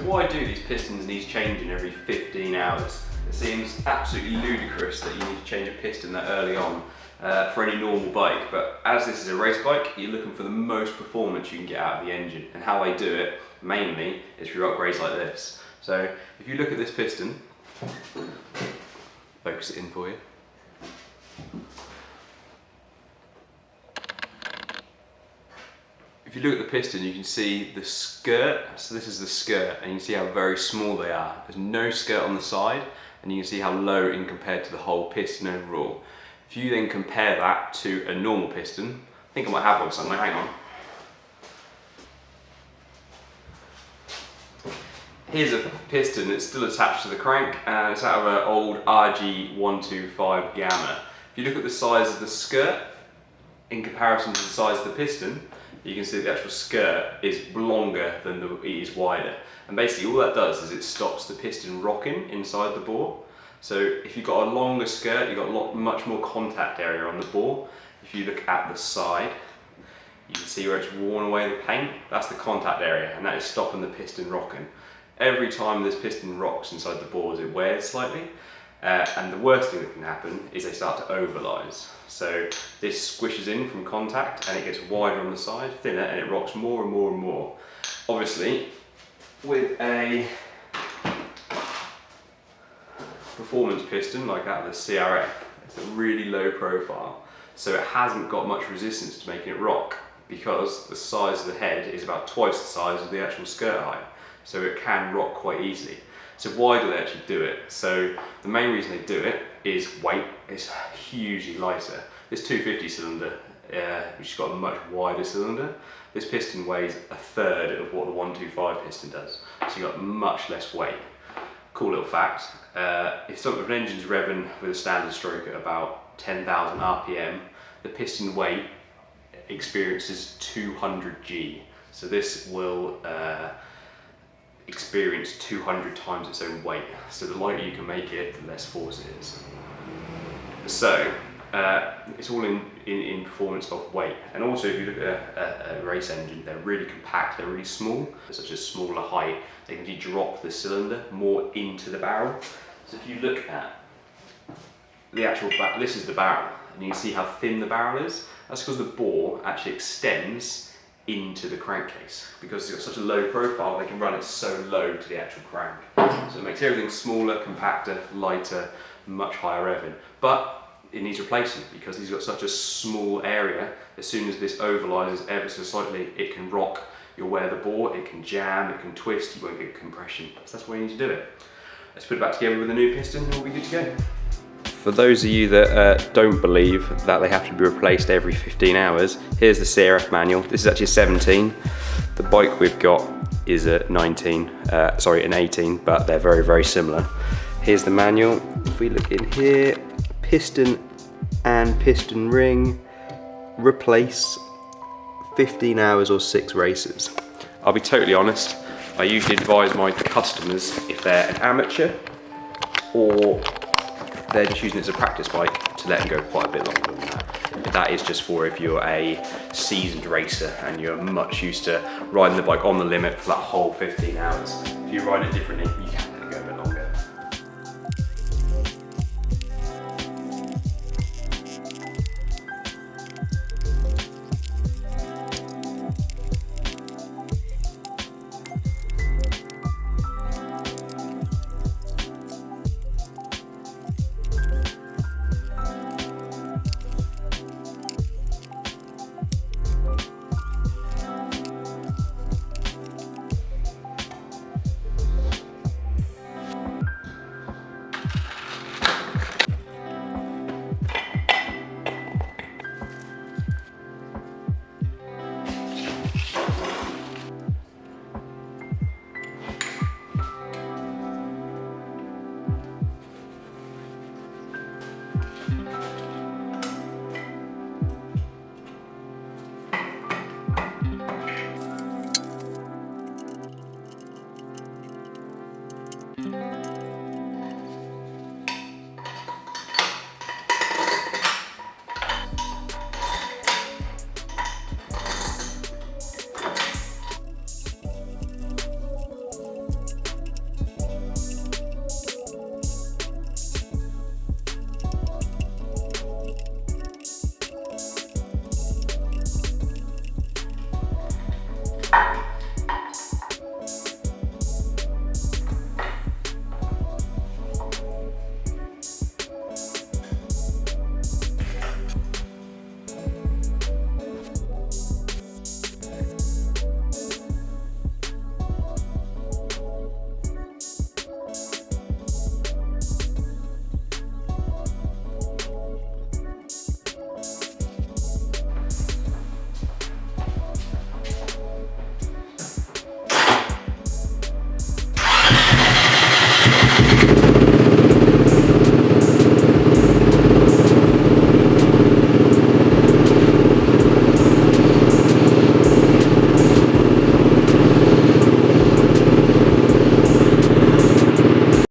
why do these pistons need changing every 15 hours? It seems absolutely ludicrous that you need to change a piston that early on for any normal bike, but as this is a race bike, you're looking for the most performance you can get out of the engine, and how they do it mainly is through upgrades like this. So if you look at this piston, focus it in for you. If you look at the piston, you can see the skirt. So this is the skirt, and you can see how very small they are. There's no skirt on the side, and you can see how low in compared to the whole piston overall. If you then compare that to a normal piston, I think I might have one somewhere, hang on. Here's a piston that's still attached to the crank, and it's out of an old RG125 Gamma. If you look at the size of the skirt in comparison to the size of the piston, you can see the actual skirt is longer than it is wider. And basically all that does is it stops the piston rocking inside the bore. So if you've got a longer skirt, you've got much more contact area on the bore. If you look at the side, you can see where it's worn away the paint. That's the contact area, and that is stopping the piston rocking. Every time this piston rocks inside the bores, it wears slightly. And the worst thing that can happen is they start to overlise. So this squishes in from contact and it gets wider on the side, thinner, and it rocks more and more and more. Obviously, with a performance piston like that of the CRF, it's a really low profile. So it hasn't got much resistance to making it rock because the size of the head is about twice the size of the actual skirt height. So it can rock quite easily. So why do they actually do it? So the main reason they do it is weight. It's hugely lighter. This 250 cylinder, which has got a much wider cylinder, this piston weighs a third of what the 125 piston does. So you've got much less weight. Cool little fact, if an engine's revving with a standard stroke at about 10,000 RPM, the piston weight experiences 200 G. So this will experience 200 times its own weight. So the lighter you can make it, the less force it is. So it's all in performance of weight. And also if you look at a race engine, they're really compact, they're really small. At such a smaller height, they can actually drop the cylinder more into the barrel. So if you look at the actual back, this is the barrel, and you can see how thin the barrel is. That's because the bore actually extends into the crankcase. Because it's got such a low profile, they can run it so low to the actual crank. So it makes everything smaller, compacter, lighter, much higher revving. But it needs replacing because it's got such a small area. As soon as this overlises ever so slightly, it can rock. You'll wear the bore, it can jam, it can twist, you won't get compression. So that's why you need to do it. Let's put it back together with a new piston and we'll be good to go. For those of you that don't believe that they have to be replaced every 15 hours, here's the CRF manual. This is actually a 17. The bike we've got is a 19, an 18, but they're very, very similar. Here's the manual. If we look in here, piston and piston ring, replace 15 hours or 6 races. I'll be totally honest, I usually advise my customers, if they're an amateur or they're just using it as a practice bike, to let them go quite a bit longer than that. But that is just for if you're a seasoned racer and you're much used to riding the bike on the limit for that whole 15 hours. If you ride it differently, you can